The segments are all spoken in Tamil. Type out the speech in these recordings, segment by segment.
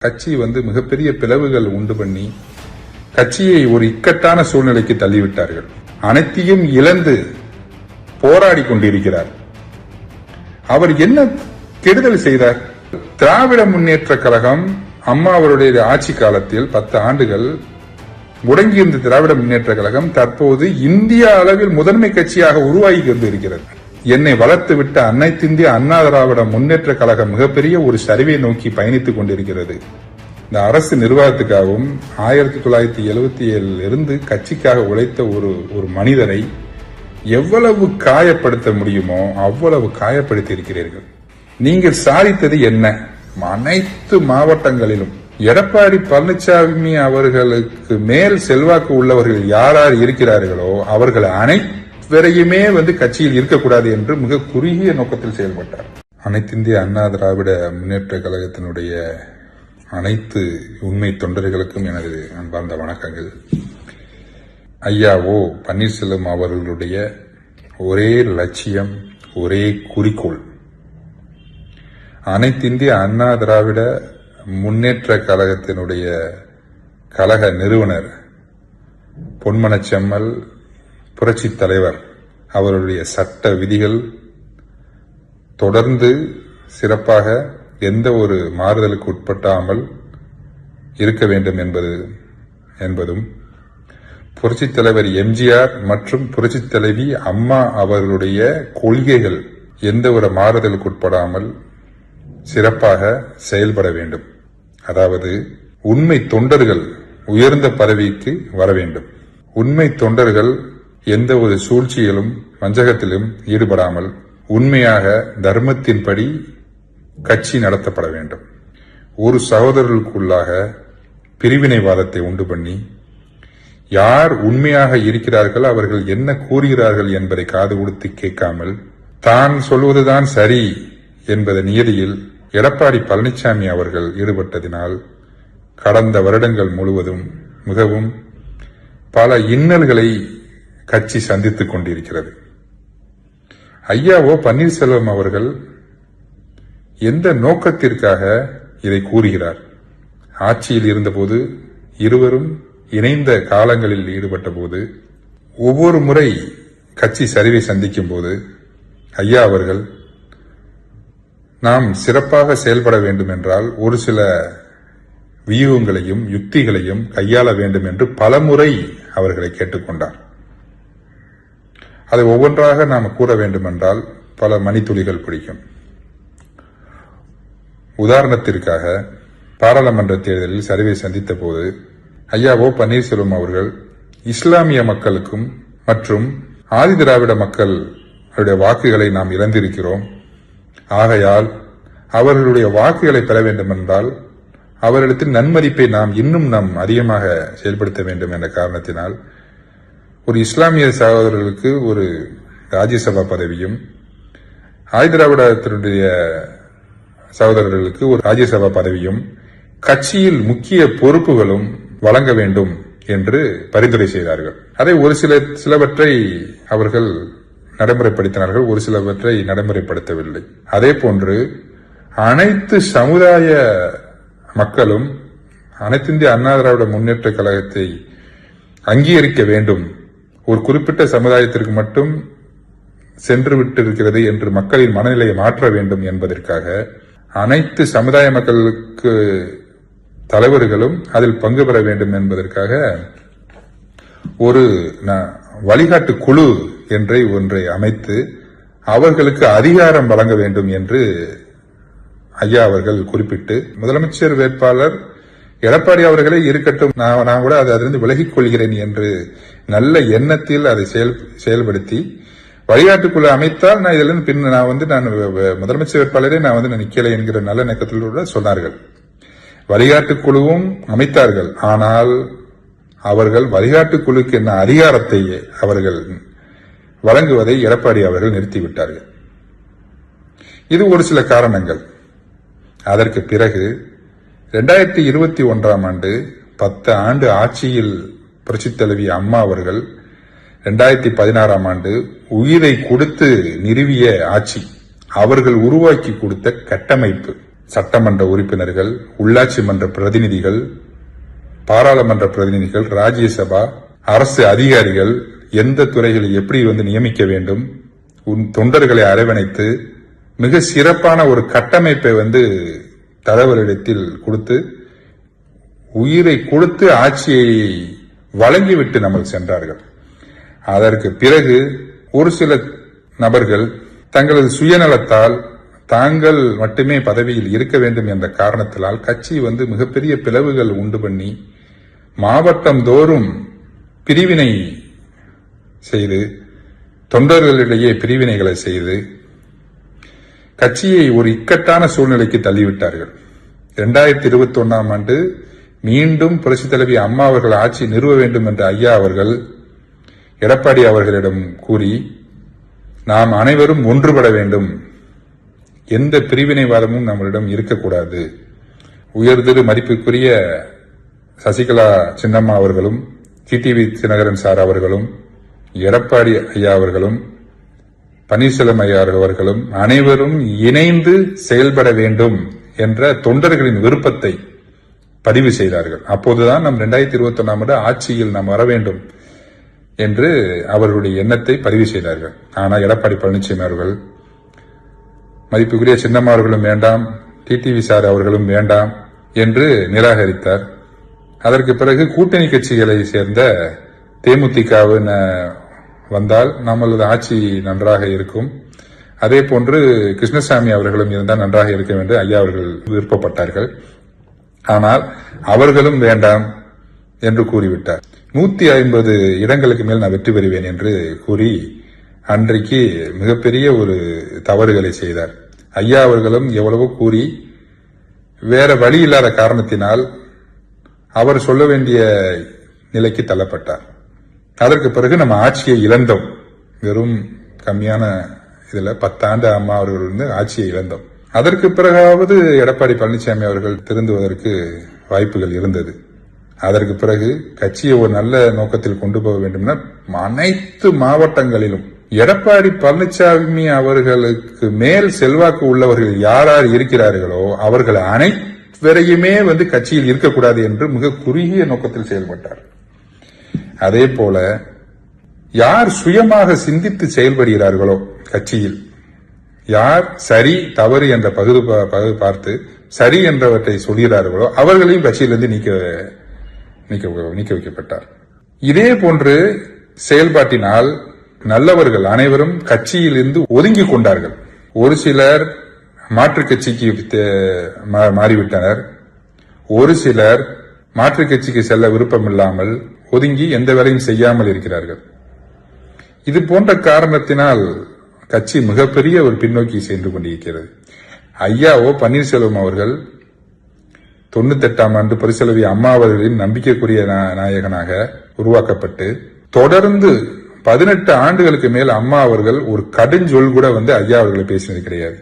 கட்சி மிகப்பெரிய பிளவுகள் உண்டு பண்ணி கட்சியை ஒரு இக்கட்டான சூழ்நிலைக்கு தள்ளிவிட்டார்கள். அனைத்தையும் இழந்து போராடி கொண்டிருக்கிறார். அவர் என்ன கெடுதல் செய்தார்? திராவிட முன்னேற்ற கழகம் அம்மா அவருடைய ஆட்சி காலத்தில் 10 ஆண்டுகள் முடங்கியிருந்த திராவிட முன்னேற்ற கழகம் தற்போது இந்திய அளவில் முதன்மை கட்சியாக உருவாகி கொண்டிருக்கிறது. என்னை வளர்த்து விட்ட அனைத்திந்திய அண்ணா திராவிட முன்னேற்ற கழகம் மிகப்பெரிய ஒரு சரிவை நோக்கி பயணித்துக் கொண்டிருக்கிறது. இந்த அரசு நிர்வாகத்துக்காகவும் 1977 இருந்து கட்சிக்காக உழைத்த ஒரு மனிதரை எவ்வளவு காயப்படுத்த முடியுமோ அவ்வளவு காயப்படுத்தி இருக்கிறீர்கள். நீங்கள் சாதித்தது என்ன? அனைத்து மாவட்டங்களிலும் எடப்பாடி பழனிசாமி அவர்களுக்கு மேல் செல்வாக்கு உள்ளவர்கள் யார் இருக்கிறார்களோ அவர்கள் அனைவரையுமே கட்சியில் இருக்கக்கூடாது என்று மிக குறுகிய நோக்கத்தில் செயல்பட்டார். அனைத்திந்திய அண்ணா திராவிட முன்னேற்ற கழகத்தினுடைய அனைத்து உண்மை தொண்டர்களுக்கும் எனது அன்பார்ந்த வணக்கங்கள். ஐயா ஓ பன்னீர்செல்வம் அவர்களுடைய ஒரே லட்சியம், ஒரே குறிக்கோள், அனைத்திந்திய அண்ணா திராவிட முன்னேற்ற கழகத்தினுடைய கழக நிறுவனர் பொன்மனச்செம்மல் புரட்சி தலைவர் அவருடைய சட்ட விதிகள் தொடர்ந்து சிறப்பாக எந்த ஒரு மாறுதலுக்கு உட்பட்டாமல் இருக்க வேண்டும் என்பதும் புரட்சித் தலைவர் எம்ஜிஆர் மற்றும் புரட்சித் தலைவி அம்மா அவர்களுடைய கொள்கைகள் எந்த ஒரு மாறுதலுக்கு உட்படாமல் சிறப்பாக செயல்பட வேண்டும். அதாவது உண்மை தொண்டர்கள் உயர்ந்த பதவிக்கு வர வேண்டும். உண்மை தொண்டர்கள் எந்த ஒரு சூழ்ச்சியிலும் வஞ்சகத்திலும் ஈடுபடாமல் உண்மையாக தர்மத்தின்படி கட்சி நடத்தப்பட வேண்டும். ஒரு சகோதரர்களுக்குள்ளாக பிரிவினைவாதத்தை உண்டு பண்ணி யார் உண்மையாக இருக்கிறார்கள், அவர்கள் என்ன கூறுகிறார்கள் என்பதை காது கொடுத்து கேட்காமல் தான் சொல்வதுதான் சரி என்பத நியதியில் எடப்பாடி பழனிசாமி அவர்கள் ஈடுபட்டதினால் கடந்த வருடங்கள் முழுவதும் மிகவும் பல இன்னல்களை கட்சி சந்தித்துக் கொண்டிருக்கிறது. ஐயா ஓ பன்னீர்செல்வம் அவர்கள் எந்த நோக்கத்திற்காக இதை கூறுகிறார்? ஆட்சியில் இருந்தபோது இருவரும் இணைந்த காலங்களில் ஈடுபட்ட போது ஒவ்வொரு முறை கட்சி சரிவை சந்திக்கும் போது ஐயா அவர்கள் நாம் சிறப்பாக செயல்பட வேண்டும் என்றால் ஒரு சில வியூகங்களையும் யுக்திகளையும் கையாள வேண்டும் என்று பலமுறை அவர்களை கேட்டுக்கொண்டார். அதை ஒவ்வொன்றாக நாம் கூற வேண்டும் என்றால் பல மணித்துளிகள் பிடிக்கும். உதாரணத்திற்காக பாராளுமன்ற தேர்தலில் சரிவை சந்தித்த போது ஐயா ஓ பன்னீர்செல்வம் அவர்கள் இஸ்லாமிய மக்களுக்கும் மற்றும் ஆதி திராவிட மக்களுடைய வாக்குகளை நாம் இழந்திருக்கிறோம், ஆகையால் அவர்களுடைய வாக்குகளை பெற வேண்டும் என்றால் அவர்களிடத்தில் நன்மதிப்பை நாம் அதிகமாக செயல்படுத்த வேண்டும் என்ற காரணத்தினால் ஒரு இஸ்லாமிய சகோதரர்களுக்கு ஒரு ராஜ்யசபா பதவியும் ஆதி திராவிடத்தினுடைய சகோதரர்களுக்கு ஒரு ராஜ்யசபா பதவியும் கட்சியில் முக்கிய பொறுப்புகளும் வழங்க வேண்டும் என்று பரிந்துரை செய்தார்கள். அதை ஒரு சிலவற்றை அவர்கள் நடைமுறைப்படுத்தினார்கள், ஒரு சிலவற்றை நடைமுறைப்படுத்தவில்லை. அதே போன்று அனைத்து சமுதாய மக்களும் அனைத்திந்திய அண்ணா திராவிட முன்னேற்ற கழகத்தை அங்கீகரிக்க வேண்டும், ஒரு குறிப்பிட்ட சமுதாயத்திற்கு மட்டும் சென்று விட்டு இருக்கிறது என்று மக்களின் மனநிலையை மாற்ற வேண்டும் என்பதற்காக அனைத்து சமுதாய மக்களுக்கு தலைவர்களும் அதில் பங்கு பெற வேண்டும் என்பதற்காக ஒரு வழிகாட்டு குழு ஒன்றை அமைத்து அவர்களுக்கு அதிகாரம் வழங்க வேண்டும் என்று ஐயா அவர்கள் குறிப்பிட்டு முதலமைச்சர் வேட்பாளர் எடப்பாடி அவர்களே இருக்கட்டும், நான் கூட அதிலிருந்து விலகிக் கொள்கிறேன் என்று நல்ல எண்ணத்தில் அதை செயல்படுத்தி வழிகாட்டுக்குழு அமைத்தால் நான் இதிலிருந்து நான் முதலமைச்சர் வேட்பாளரே நான் நிக்கலை என்கிற நல்ல நோக்கத்தில் சொன்னார்கள். வழிகாட்டுக்குழுவும் அமைத்தார்கள். ஆனால் அவர்கள் வழிகாட்டுக்குழுக்கு என்ன அதிகாரத்தை அவர்கள் வழங்குவதை எடப்பாடி அவர்கள் நிறுத்திவிட்டார்கள். இது ஒரு சில காரணங்கள். அதற்கு பிறகு 2021 ஆண்டு 10 ஆண்டு ஆட்சியில் புரட்சித் தலைவி அம்மா அவர்கள் 2016 ஆண்டு உயிரை கொடுத்து நிறுவிய ஆட்சி, அவர்கள் உருவாக்கி கொடுத்த கட்டமைப்பு, சட்டமன்ற உறுப்பினர்கள், உள்ளாட்சி மன்ற பிரதிநிதிகள், பாராளுமன்ற பிரதிநிதிகள், ராஜ்யசபா, அரசு அதிகாரிகள் எந்த துறைகளில் எப்படி நியமிக்க வேண்டும், தொண்டர்களை அரவணைத்து மிக சிறப்பான ஒரு கட்டமைப்பை தலைவரிடத்தில் கொடுத்து உயிரை கொடுத்து ஆட்சியை வழங்கிவிட்டு நம்ம சென்றார்கள். அதற்கு பிறகு ஒரு சில நபர்கள் தங்களது சுயநலத்தால் தாங்கள் மட்டுமே பதவியில் இருக்க வேண்டும் என்ற காரணத்தினால் கட்சி மிகப்பெரிய பிளவுகள் உண்டு பண்ணி மாவட்டம் தோறும் பிரிவினை செய்து தொண்டர்களிடையே பிரிவினைகளை செய்து கட்சியை ஒரு இக்கட்டான சூழ்நிலைக்கு தள்ளிவிட்டார்கள். 2021 ஆண்டு மீண்டும் புரட்சித் தலைவி அம்மா அவர்கள் ஆட்சி நிறுவ வேண்டும் என்ற ஐயா அவர்கள் எடப்பாடி அவர்களிடம் கூறி நாம் அனைவரும் ஒன்றுபட வேண்டும், எந்த பிரிவினைவாதமும் நம்மளிடம் இருக்கக்கூடாது, உயர்திரு மதிப்புக்குரிய சசிகலா சின்னம்மா அவர்களும், டிடிவி தினகரன் சார் அவர்களும், எடப்பாடி ஐயா அவர்களும், பன்னீர்செல்வம் ஐயா அவர்களும் அனைவரும் இணைந்து செயல்பட வேண்டும் என்ற தொண்டர்களின் விருப்பத்தை பதிவு செய்தார்கள். அப்போதுதான் நம் 2021 ஆண்டு ஆட்சியில் நாம் வர வேண்டும் என்று அவர்களுடைய எண்ணத்தை பதிவு செய்தார்கள். ஆனால் எடப்பாடி பழனிசாமி அவர்கள் மதிப்புக்குரிய சின்னம்மா அவர்களும் வேண்டாம், டிடிவி சார் அவர்களும் வேண்டாம் என்று நிராகரித்தார். அதற்கு பிறகு கூட்டணி கட்சிகளை சேர்ந்த தேமுதிக வந்தால் நம்மளது ஆட்சி நன்றாக இருக்கும், அதே போன்று கிருஷ்ணசாமி அவர்களும் இருந்தால் நன்றாக இருக்கும் என்று ஐயா அவர்கள் விருப்பப்பட்டார்கள். ஆனால் அவர்களும் வேண்டாம் என்று கூறிவிட்டார். 150 இடங்களுக்கு மேல் நான் வெற்றி பெறுவேன் என்று கூறி அன்றைக்கு மிகப்பெரிய ஒரு தவறுகளை செய்தார். ஐயா அவர்களும் எவ்வளவோ கூறி வேற வழி இல்லாத காரணத்தினால் அவர் சொல்ல வேண்டிய நிலைக்கு தள்ளப்பட்டார். அதற்கு பிறகு நம்ம ஆட்சியை இழந்தோம். வெறும் கம்மியான இதுல 10 ஆண்டு அம்மா அவர்கள் ஆட்சியை இழந்தோம். அதற்கு பிறகாவது எடப்பாடி பழனிசாமி அவர்கள் திருந்துவதற்கு வாய்ப்புகள் இருந்தது. அதற்கு பிறகு கட்சியை ஒரு நல்ல நோக்கத்தில் கொண்டு போக வேண்டும்னா அனைத்து மாவட்டங்களிலும் எடப்பாடி பழனிசாமி அவர்களுக்கு மேல் செல்வாக்கு உள்ளவர்கள் யார் யார் இருக்கிறார்களோ அவர்கள் அனைவரையுமே கட்சியில் இருக்கக்கூடாது என்று மிக குறுகிய நோக்கத்தில் செயல்பட்டார். அதே போல யார் சுயமாக சிந்தித்து செயல்படுகிறார்களோ கட்சியில், யார் சரி தவறு என்ற பகுதி பார்த்து சரி என்றவற்றை சொல்கிறார்களோ அவர்களையும் கட்சியிலிருந்து நீக்க வைக்கப்பட்டார். இதே போன்று செயல்பாட்டினால் நல்லவர்கள் அனைவரும் கட்சியிலிருந்து ஒதுங்கி கொண்டார்கள். ஒரு சிலர் மாற்றுக் கட்சிக்கு மாறிவிட்டனர், ஒரு சிலர் மாற்றுக் கட்சிக்கு செல்ல விருப்பமில்லாமல் ஒதுங்கி எந்த வேலையும் செய்யாமல் இருக்கிறார்கள். இது போன்ற காரணத்தினால் கட்சி மிகப்பெரிய ஒரு பின்னோக்கி சென்று கொண்டிருக்கிறது. ஐயாவோ பன்னீர்செல்வம் அவர்கள் 98 ஆண்டு புரட்சித்தலைவி அம்மா அவர்களின் நம்பிக்கைக்குரிய நாயகனாக உருவாக்கப்பட்டு தொடர்ந்து 18 ஆண்டுகளுக்கு மேல் அம்மா அவர்கள் ஒரு கடுஞ்சொல் கூட ஐயா அவர்களை பேசினது கிடையாது.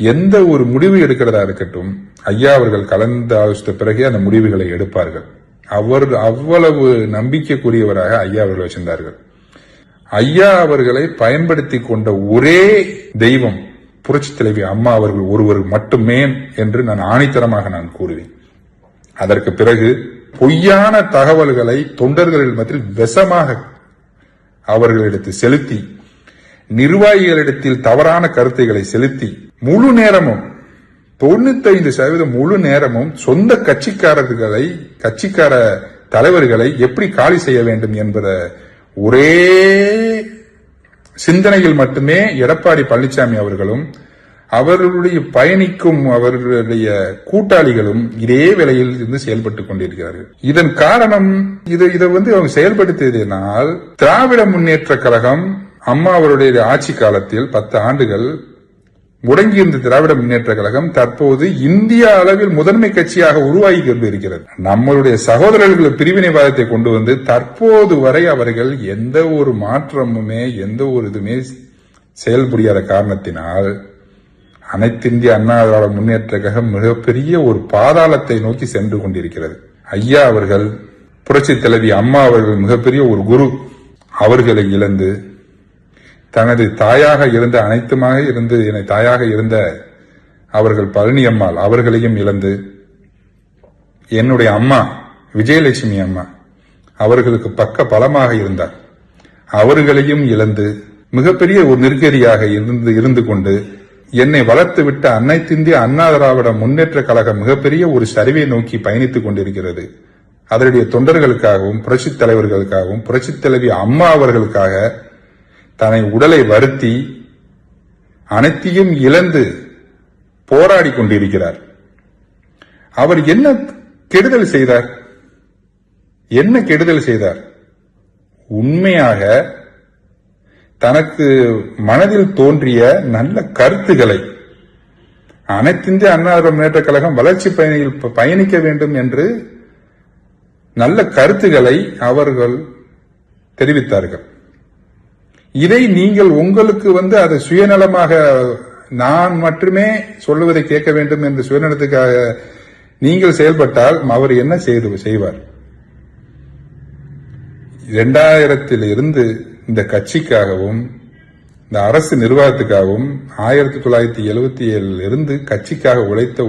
எந்த ஒரு முடிவு எடுக்கிறதா இருக்கட்டும் ஐயா அவர்கள் கலந்து ஆலோசித்த பிறகு அந்த முடிவுகளை எடுப்பார்கள். அவ்வளவு நம்பிக்கைக்குரியவராக ஐயா அவர்கள் வச்சிருந்தார்கள். ஐயா அவர்களை பயன்படுத்தி கொண்ட ஒரே தெய்வம் புரட்சித் தலைவி அம்மா அவர்கள் ஒருவர் மட்டுமே என்று நான் ஆணித்தரமாக கூறுவேன். அதற்கு பிறகு பொய்யான தகவல்களை தொண்டர்களின் மத்தியில் விஷமாக அவர்களிடத்தில் செலுத்தி, நிர்வாகிகளிடத்தில் தவறான கருத்துக்களை செலுத்தி, முழு நேரமும் 95% முழு நேரமும் சொந்த கட்சிக்கார தலைவர்களை எப்படி காலி செய்ய வேண்டும் என்பத ஒரே சிந்தனையில் மட்டுமே எடப்பாடி பழனிசாமி அவர்களும் அவர்களுடைய பயணிக்கும் அவர்களுடைய கூட்டாளிகளும் இதே வேளையில் இருந்து செயல்பட்டுக் கொண்டிருக்கிறார்கள். இதன் காரணம் இதை அவங்க செயல்படுத்தியதனால் திராவிட முன்னேற்ற கழகம் அம்மா அவருடைய ஆட்சி காலத்தில் 10 ஆண்டுகள் முடங்கியிருந்த திராவிட முன்னேற்ற கழகம் தற்போது இந்திய அளவில் முதன்மை கட்சியாக உருவாகி கொண்டிருக்கிறது. நம்மளுடைய சகோதரர்கள் பிரிவினைவாதத்தை கொண்டு வந்து தற்போது வரை அவர்கள் எந்த ஒரு மாற்றமுமே எந்த ஒரு இதுமே செயல்புரியாத காரணத்தினால் அனைத்து இந்திய அண்ணா திராவிட முன்னேற்ற கழகம் மிகப்பெரிய ஒரு பாதாளத்தை நோக்கி சென்று கொண்டிருக்கிறது. ஐயா அவர்கள் புரட்சி தலைவி அம்மா அவர்கள் மிகப்பெரிய ஒரு குரு, அவர்களை இழந்து தனது தாயாக இருந்த அனைத்துமாக இருந்து என்னை தாயாக இருந்த அவர்கள் பழனி அம்மாள் அவர்களையும் இழந்து, என்னுடைய அம்மா விஜயலட்சுமி அம்மா அவர்களுக்கு பக்க பலமாக இருந்தார், அவர்களையும் இழந்து மிகப்பெரிய ஒரு நெருக்கடியாக இருந்து கொண்டு என்னை வளர்த்துவிட்ட அனைத்திந்திய அண்ணா திராவிட முன்னேற்ற கழகம் மிகப்பெரிய ஒரு சரிவை நோக்கி பயணித்துக் கொண்டிருக்கிறது. அதனுடைய தொண்டர்களுக்காகவும் புரட்சித் தலைவர்களுக்காகவும் புரட்சித் தலைவி அம்மா அவர்களுக்காக தன்னை உடலை வருத்தி அனைத்தையும் இழந்து போராடி கொண்டிருக்கிறார். அவர் என்ன கெடுதல் செய்தார்? என்ன கெடுதல் செய்தார்? உண்மையாக தனக்கு மனதில் தோன்றிய நல்ல கருத்துக்களை அனைத்திந்திய அண்ணா திராவிட முன்னேற்ற கழகம் வளர்ச்சி பயணியில் பயணிக்க வேண்டும் என்று நல்ல கருத்துக்களை அவர்கள் தெரிவித்தார்கள். இதை நீங்கள் உங்களுக்கு அதை சுயநலமாக நான் மட்டுமே சொல்லுவதை கேட்க வேண்டும் என்று சுயநலத்துக்காக நீங்கள் செயல்பட்டால் அவர் என்ன செய்வார்? 2000 இருந்து இந்த கட்சிக்காகவும் இந்த அரசு நிர்வாகத்துக்காகவும் 1977 இருந்து கட்சிக்காக உழைத்த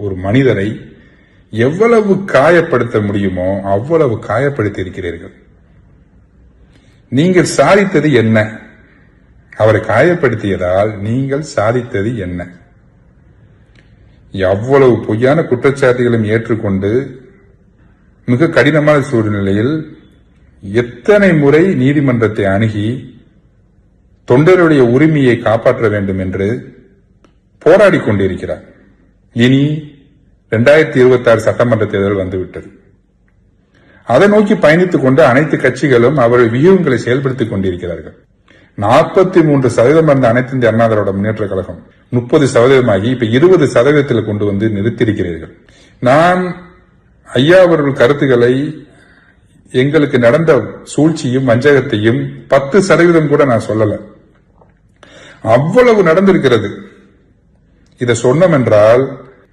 ஒரு மனிதரை எவ்வளவு காயப்படுத்த முடியுமோ அவ்வளவு காயப்படுத்தி இருக்கிறீர்கள். நீங்கள் சாதித்தது என்ன? அவரை காயப்படுத்தியதால் நீங்கள் சாதித்தது என்ன? எவ்வளவு பொய்யான குற்றச்சாட்டுகளையும் ஏற்றுக்கொண்டு மிக கடினமான சூழ்நிலையில் எத்தனை முறை நீதிமன்றத்தை அணுகி தொண்டருடைய உரிமையை காப்பாற்ற வேண்டும் என்று போராடி கொண்டிருக்கிறார். இனி 2026 சட்டமன்ற தேர்தல் வந்துவிட்டது. அதை நோக்கி பயணித்துக் கொண்டு அனைத்து கட்சிகளும் அவர்கள் வியூகங்களை செயல்படுத்திக் கொண்டிருக்கிறார்கள். 43% இருந்த அனைத்து இந்திய அண்ணா திராவிட முன்னேற்ற கழகம் 30% இப்ப 20% கொண்டு வந்து நிறுத்தியிருக்கிறீர்கள். நான் ஐயா அவர்கள் கருத்துக்களை எங்களுக்கு நடந்த சூழ்ச்சியும் வஞ்சகத்தையும் 10% கூட நான் சொல்லல, அவ்வளவு நடந்திருக்கிறது. இதை சொன்னோம் என்றால்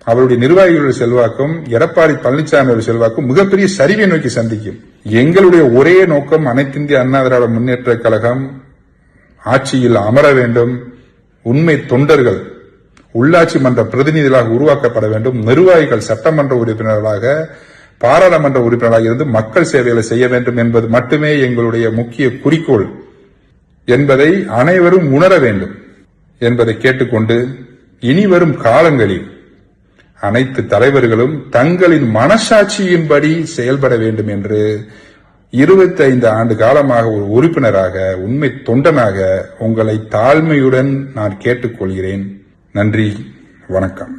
அவருடைய நிர்வாகிகளுடைய செல்வாக்கும் எடப்பாடி பழனிசாமி செல்வாக்கும் மிகப்பெரிய சரிவை நோக்கி சந்திக்கும். எங்களுடைய ஒரே நோக்கம் அனைத்திந்திய அண்ணா திராவிட முன்னேற்ற கழகம் ஆட்சியில் அமர வேண்டும். உண்மை தொண்டர்கள் உள்ளாட்சி மன்ற பிரதிநிதிகளாக உருவாக்கப்பட வேண்டும். நிர்வாகிகள் சட்டமன்ற உறுப்பினர்களாக பாராளுமன்ற உறுப்பினராக இருந்து மக்கள் சேவைகளை செய்ய வேண்டும் என்பது மட்டுமே எங்களுடைய முக்கிய குறிக்கோள் என்பதை அனைவரும் உணர வேண்டும் என்பதை கேட்டுக்கொண்டு இனிவரும் காலங்களில் அனைத்து தலைவர்களும் தங்களின் மனசாட்சியின்படி செயல்பட வேண்டும் என்று 25 ஆண்டு காலமாக ஒரு உறுப்பினராக உண்மை தொண்டனாக உங்களை தாழ்மையுடன் நான் கேட்டுக்கொள்கிறேன். நன்றி, வணக்கம்.